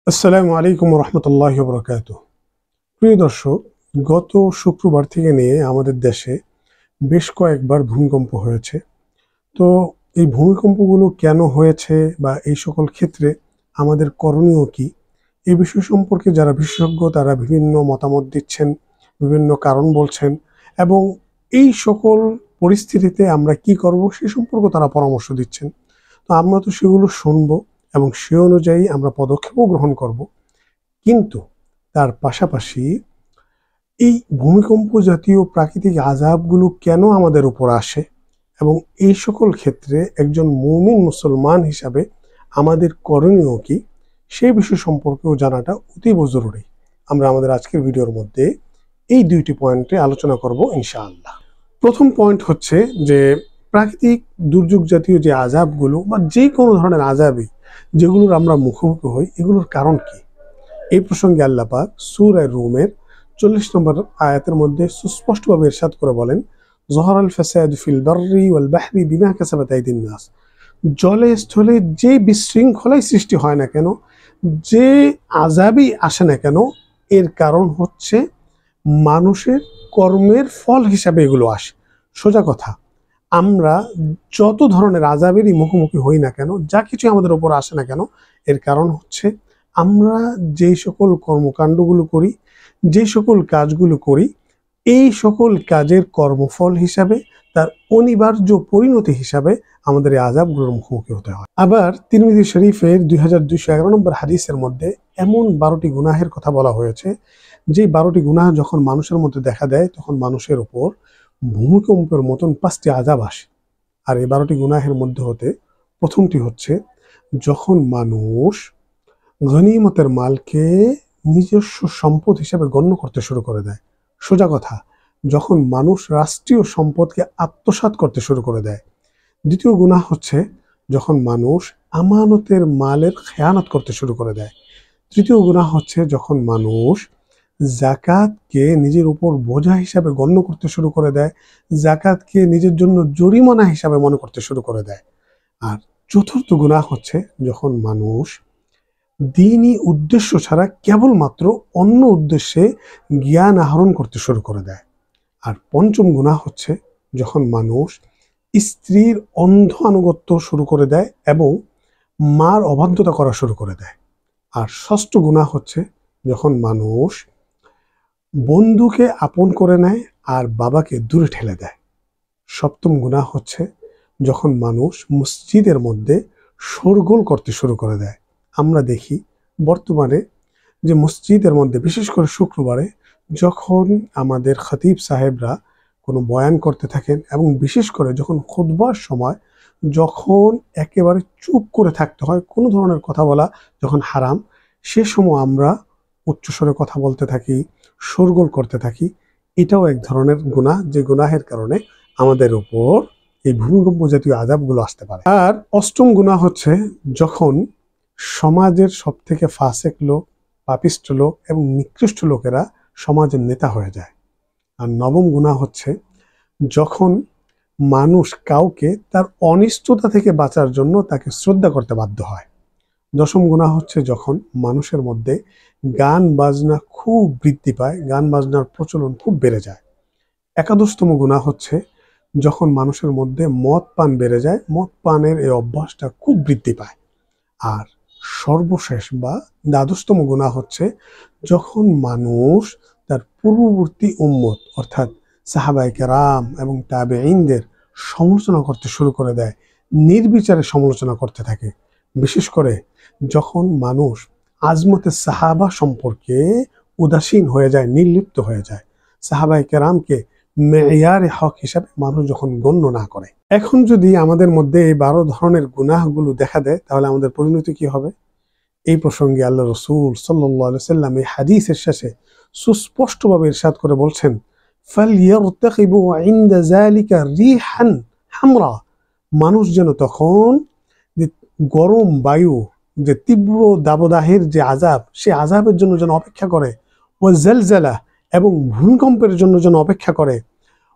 আসসালামু আলাইকুম রহমতুল্লাহি ওয়া বারাকাতুহু। প্রিয় দর্শক, গত শুক্রবার থেকে নিয়ে আমাদের দেশে বেশ কয়েকবার ভূমিকম্প হয়েছে। তো এই ভূমিকম্পগুলো কেন হয়েছে বা এই সকল ক্ষেত্রে আমাদের করণীয় কি, এই বিষয় সম্পর্কে যারা বিশেষজ্ঞ তারা বিভিন্ন মতামত দিচ্ছেন, বিভিন্ন কারণ বলছেন এবং এই সকল পরিস্থিতিতে আমরা কি করব সে সম্পর্কে তারা পরামর্শ দিচ্ছেন। তো আমরা তো সেগুলো শুনবো এবং সে অনুযায়ী আমরা পদক্ষেপও গ্রহণ করব। কিন্তু তার পাশাপাশি এই ভূমিকম্প জাতীয় প্রাকৃতিক আযাবগুলো কেন আমাদের উপর আসে এবং এই সকল ক্ষেত্রে একজন মুমিন মুসলমান হিসাবে আমাদের করণীয় কি, সেই বিষয় সম্পর্কেও জানাটা অতীব জরুরি। আমরা আমাদের আজকের ভিডিওর মধ্যে এই দুইটি পয়েন্টে আলোচনা করব ইনশাআল্লাহ। প্রথম পয়েন্ট হচ্ছে যে প্রাকৃতিক দুর্যোগ জাতীয় যে আযাবগুলো বা যে কোনো ধরনের আযাবই যেগুলোর আমরা মুখোমুখি হই, এগুলোর কারণ কি। এই প্রসঙ্গে আল্লাহ পাক সূরা রুমের 40 নম্বর আয়াতের মধ্যে সুস্পষ্টভাবে ইরশাদ করে বলেন, যহরাল ফাসাদু ফিল বাররি ওয়াল বাহরি বিমা কাসাবাত আইদিন নাস। জলে স্থলে যে বিশৃঙ্খলাই সৃষ্টি হয় না কেন, যে আযাবই আসে না কেন, এর কারণ হচ্ছে মানুষের কর্মের ফল হিসাবে এগুলো আসে। সোজা কথা, আমরা যত ধরনের আযাবেরই মুখোমুখি হই না কেন, যা কিছু আমাদের উপর আসে না কেন, এর কারণ হচ্ছে আমরা যেই সকল কর্মকাণ্ডগুলো করি, যে সকল কাজগুলো করি, এই সকল কাজের কর্মফল হিসাবে, তার অনিবার্য পরিণতি হিসাবে আমাদের এই আযাবগুলোর মুখোমুখি হতে হয়। আবার তিরমিজি শরীফের 2211 নম্বর হাদিসের মধ্যে এমন 12টি গুনাহের কথা বলা হয়েছে, যে 12টি গুনাহ যখন মানুষের মধ্যে দেখা দেয় তখন মানুষের উপর ভূমিকম্পের মতন 5টি আযাব আসে। আর এই 12টি গুনাহের মধ্যে হতে প্রথমটি হচ্ছে যখন মানুষ গনিমতের মালকে নিজস্ব সম্পদ হিসেবে গণ্য করতে শুরু করে দেয়। সোজা কথা, যখন মানুষ রাষ্ট্রীয় সম্পদকে আত্মসাৎ করতে শুরু করে দেয়। দ্বিতীয় গুনাহ হচ্ছে যখন মানুষ আমানতের মালের খেয়ানত করতে শুরু করে দেয়। তৃতীয় গুনাহ হচ্ছে যখন মানুষ যাকাতকে নিজের উপর বোঝা হিসাবে গণ্য করতে শুরু করে দেয়, যাকাতকে নিজের জন্য জরিমানা হিসাবে মনে করতে শুরু করে দেয়। আর চতুর্থ গুনাহ হচ্ছে যখন মানুষ দ্বীনি উদ্দেশ্য ছাড়া কেবলমাত্র অন্য উদ্দেশ্যে জ্ঞান আহরণ করতে শুরু করে দেয়। আর পঞ্চম গুনাহ হচ্ছে যখন মানুষ স্ত্রীর অন্ধ আনুগত্য শুরু করে দেয় এবং মার অবাধ্যতা করা শুরু করে দেয়। আর ষষ্ঠ গুনাহ হচ্ছে যখন মানুষ বন্ধুকে আপন করে নেয় আর বাবাকে দূরে ঠেলে দেয়। সপ্তম গুনাহ হচ্ছে যখন মানুষ মসজিদের মধ্যে শোরগোল করতে শুরু করে দেয়। আমরা দেখি বর্তমানে যে মসজিদের মধ্যে বিশেষ করে শুক্রবারে যখন আমাদের খতিব সাহেবরা কোনো বয়ান করতে থাকেন এবং বিশেষ করে যখন খুতবার সময় যখন একেবারে চুপ করে থাকতে হয়, কোনো ধরনের কথা বলা যখন হারাম, সে সময় আমরা উচ্চস্বরে কথা বলতে থাকি, শোরগোল করতে থাকি। এটাও এক ধরনের গুনাহ, যে গুনাহের কারণে আমাদের উপর এই ভূমিকম্প জাতীয় আযাবগুলো আসতে পারে। আর অষ্টম গুনাহ হচ্ছে যখন সমাজের সব থেকে ফাসেক লোক, পাপিষ্ঠ লোক এবং নিকৃষ্ট লোকেরা সমাজের নেতা হয়ে যায়। আর নবম গুনাহ হচ্ছে যখন মানুষ কাউকে তার অনিষ্টতা থেকে বাঁচার জন্য তাকে শ্রদ্ধা করতে বাধ্য হয়। দশম গুনাহ হচ্ছে যখন মানুষের মধ্যে গান বাজনা খুব বৃদ্ধি পায়, গান বাজনার প্রচলন খুব বেড়ে যায়। একাদশতম গুনাহ হচ্ছে যখন মানুষের মধ্যে মদ পান বেড়ে যায়, মদ পানের এই অভ্যাসটা খুব বৃদ্ধি পায়। আর সর্বশেষ বা দ্বাদশতম গুনাহ হচ্ছে যখন মানুষ তার পূর্ববর্তী উম্মত অর্থাৎ সাহাবায়ে কেরাম এবং তাবেঈনদের সমালোচনা করতে শুরু করে দেয়, নির্বিচারে সমালোচনা করতে থাকে। বিশেষ করে যখন মানুষ আজমতে সাহাবা সম্পর্কে উদাসীন হয়ে যায়, নির্লিপ্ত হয়ে যায়, সাহাবায়ে কেরামকে মেয়ারে হক হিসাবে মানুষ যখন গণ্য না করে। এখন যদি আমাদের মধ্যে এই 12 ধরনের গুনাহগুলো দেখা দেয় তাহলে আমাদের পরিণতি কি হবে? এই প্রসঙ্গে আল্লাহ রাসূল সাল্লাল্লাহু আলাইহি ওয়াসাল্লাম এই হাদিসের শেষে সুস্পষ্টভাবে ইরশাদ করে বলছেন, ফালইয়ারতাকিবু ইনদা যালিকা রিহান হামরা। মানুষ যেন তখন যে গরম বায়ু, যে তীব্র দাবদাহের যে আযাব, সেই আযাবের জন্য যেন অপেক্ষা করে, ও জালজালা এবং ভূমিকম্পের জন্য যেন অপেক্ষা করে,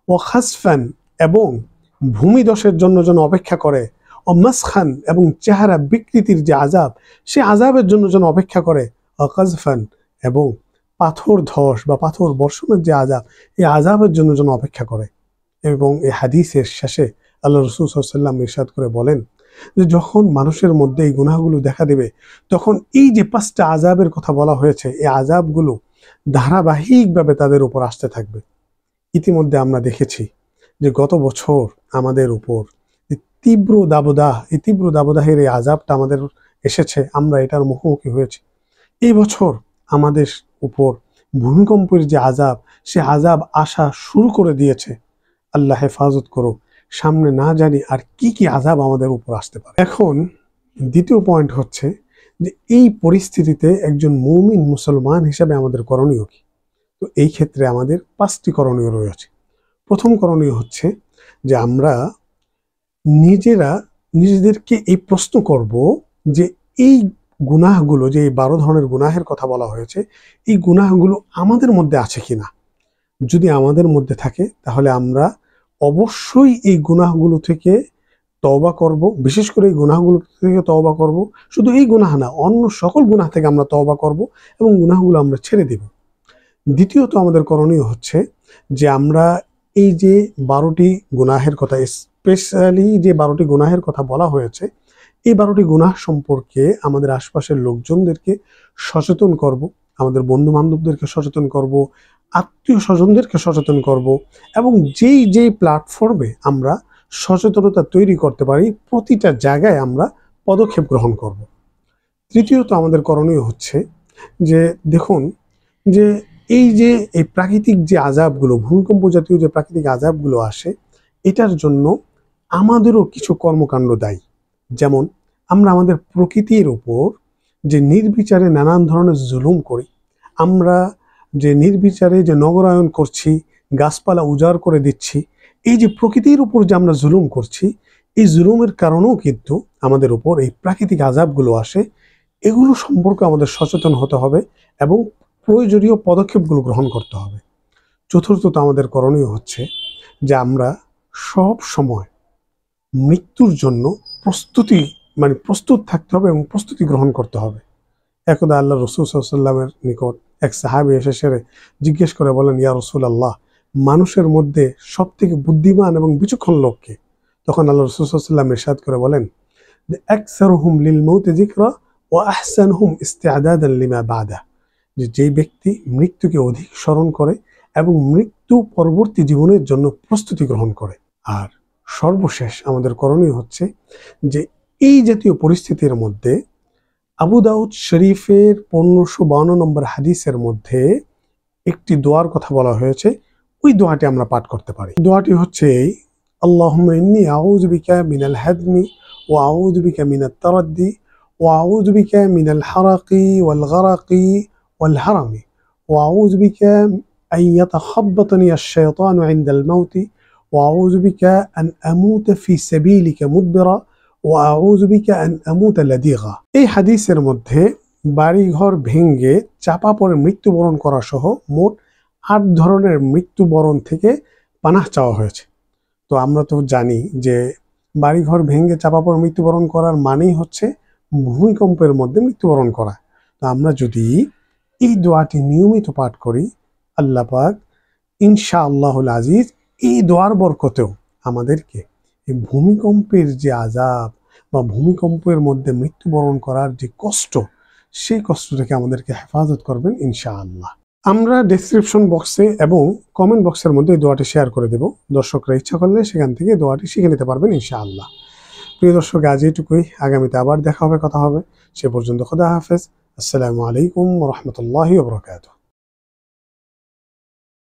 ও খাসফান এবং ভূমিধসের জন্য যেন অপেক্ষা করে, মাসখান এবং চেহারা বিকৃতির যে আযাব, সে আযাবের জন্য যেন অপেক্ষা করে, কাযফান এবং পাথর ধস বা পাথর বর্ষণের যে আযাব, এই আযাবের জন্য যেন অপেক্ষা করে। এবং এই হাদিসের শেষে আল্লাহ রাসূল সাল্লাল্লাহু আলাইহি ওয়াসাল্লাম ইরশাদ করে বলেন যে যখন মানুষের মধ্যে এই গুনাহগুলো দেখা দেবে, তখন এই যে 5টা আযাবের কথা বলা হয়েছে, এই আযাবগুলো ধারাবাহিকভাবে তাদের উপর আসতে থাকবে। ইতিমধ্যে আমরা দেখেছি যে গত বছর আমাদের উপর এই তীব্র দাবদাহের এই আযাবটা আমাদের এসেছে, আমরা এটার মুখোমুখি হয়েছি। এই বছর আমাদের উপর ভূমিকম্পের যে আযাব, সে আযাব আসা শুরু করে দিয়েছে। আল্লাহ হেফাজত করো, সামনে না জানি আর কি কি আযাব আমাদের উপর আসতে পারে। এখন দ্বিতীয় পয়েন্ট হচ্ছে যে এই পরিস্থিতিতে একজন মুমিন মুসলমান হিসেবে আমাদের করণীয় কি? তো এই ক্ষেত্রে আমাদের 5টি করণীয় রয়েছে। প্রথম করণীয় হচ্ছে যে আমরা নিজেদেরকে এই প্রশ্ন করব যে এই গুনাহগুলো, যে এই 12 ধরনের গুনাহের কথা বলা হয়েছে, এই গুনাহগুলো আমাদের মধ্যে আছে কিনা। যদি আমাদের মধ্যে থাকে তাহলে আমরা অবশ্যই এই গুনাহগুলো থেকে তওবা করব। বিশেষ করে এই গুনাহগুলো থেকে তওবা করব, শুধু এই গুনাহ না, অন্য সকল গুনাহ থেকে আমরা তওবা করব এবং গুনাহগুলো আমরা ছেড়ে দেব। দ্বিতীয়ত আমাদের করণীয় হচ্ছে যে আমরা এই যে 12টি গুনাহের কথা, স্পেশালি যে 12টি গুনাহের কথা বলা হয়েছে, এই 12টি গুনাহ সম্পর্কে আমাদের আশপাশের লোকজনদেরকে সচেতন করব, আমাদের বন্ধু বান্ধবদেরকে সচেতন করব, আত্মীয় স্বজনদেরকে সচেতন করব, এবং যেই প্ল্যাটফর্মে আমরা সচেতনতা তৈরি করতে পারি, প্রতিটা জায়গায় আমরা পদক্ষেপ গ্রহণ করব। তৃতীয়ত আমাদের করণীয় হচ্ছে যে দেখুন যে এই প্রাকৃতিক যে আযাবগুলো, ভূমিকম্প জাতীয় যে প্রাকৃতিক আযাবগুলো আসে, এটার জন্য আমাদেরও কিছু কর্মকাণ্ড দায়ী। যেমন আমরা আমাদের প্রকৃতির উপর যে নির্বিচারে নানান ধরনের জুলুম করি, আমরা যে নির্বিচারে যে নগরায়ন করছি, গাছপালা উজাড় করে দিচ্ছি, এই যে প্রকৃতির উপর যে আমরা জুলুম করছি, এই জুলুমের কারণেও কিন্তু আমাদের উপর এই প্রাকৃতিক আযাবগুলো আসে। এগুলো সম্পর্কে আমাদের সচেতন হতে হবে এবং প্রয়োজনীয় পদক্ষেপগুলো গ্রহণ করতে হবে। চতুর্থত আমাদের করণীয় হচ্ছে যে আমরা সব সময় মৃত্যুর জন্য প্রস্তুত থাকতে হবে এবং প্রস্তুতি গ্রহণ করতে হবে। একদা আল্লাহ রাসূল সাল্লাল্লাহু আলাইহি ওয়াসাল্লামের নিকট এক সাহাবী এসে জিজ্ঞেস করে বলেন, ইয়া রাসূলুল্লাহ, মানুষের মধ্যে সবথেকে বুদ্ধিমান এবং বিচক্ষণ লোক কে? তখন আল্লাহ রাসূল সাল্লাল্লাহু আলাইহি ওয়াসাল্লাম ইরশাদ করে বলেন যে আকসারুহুম লিল মাউতি যিকরা ওয়া আহসানুহুম ইস্তিআদাদান লিমা বাদা, যে ব্যক্তি মৃত্যুকে অধিক স্মরণ করে এবং মৃত্যু পরবর্তী জীবনের জন্য প্রস্তুতি গ্রহণ করে। আর সর্বশেষ আমাদের করণীয় হচ্ছে যে এই জাতীয় পরিস্থিতির মধ্যে আবু দাউদ শরীফের 1552 নম্বর হাদিসের মধ্যে একটি দোয়ার কথা বলা হয়েছে, ওই দোয়াটি আমরা পাঠ করতে পারি। দোয়াটি হচ্ছে আল্লাহুম্মা ইন্নী আউযু বিকা মিনাল হাদমি ওয়া আউযু বিকা মিনাত তারাদ্দি ওয়া আউযু বিকা মিনাল হারাকি ওয়াল গারাকি ওয়াল হারামি ওয়া আউযু বিকা আন ইয়াতাখাব্বাতানি আশ-শায়তানু ইনদাল মাউতি ওয়া আউযু বিকা আন আমুতা ফি সাবিলিকা মুদবিরা ওয়া আউযু বিকা আন আমুতা লাদিগা। এই হাদিসের মধ্যে বাড়িঘর ভেঙে চাপা পড়ে মৃত্যুবরণ করা সহ মোট 8 ধরনের মৃত্যুবরণ থেকে পানাহ চাওয়া হয়েছে। তো আমরা তো জানি যে বাড়িঘর ভেঙে চাপা পড়ে মৃত্যুবরণ করার মানেই হচ্ছে ভূমিকম্পের মধ্যে মৃত্যুবরণ করা। তো আমরা যদি এই দোয়াটি নিয়মিত পাঠ করি, আল্লাহ পাক ইনশাআল্লাহুল আজিজ এই দোয়ার বরকতেও আমাদেরকে এই ভূমিকম্পের যে আযাব বা ভূমিকম্পের মধ্যে মৃত্যুবরণ করার যে কষ্ট, সেই কষ্ট থেকে আমাদেরকে হেফাজত করবেন ইনশাআল্লাহ। আমরা ডেসক্রিপশন বক্সে এবং কমেন্ট বক্সের মধ্যে এই দোয়াটি শেয়ার করে দেব। দর্শকরা ইচ্ছা করলে সেখান থেকে দোয়াটি শিখে নিতে পারবেন ইনশাআল্লাহ। প্রিয় দর্শক, আজ এইটুকুই। আগামীতে আবার দেখা হবে, কথা হবে। সে পর্যন্ত খোদা হাফেজ। আসসালামু আলাইকুম ওয়া রাহমাতুল্লাহি ওয়া বারাকাতুহু।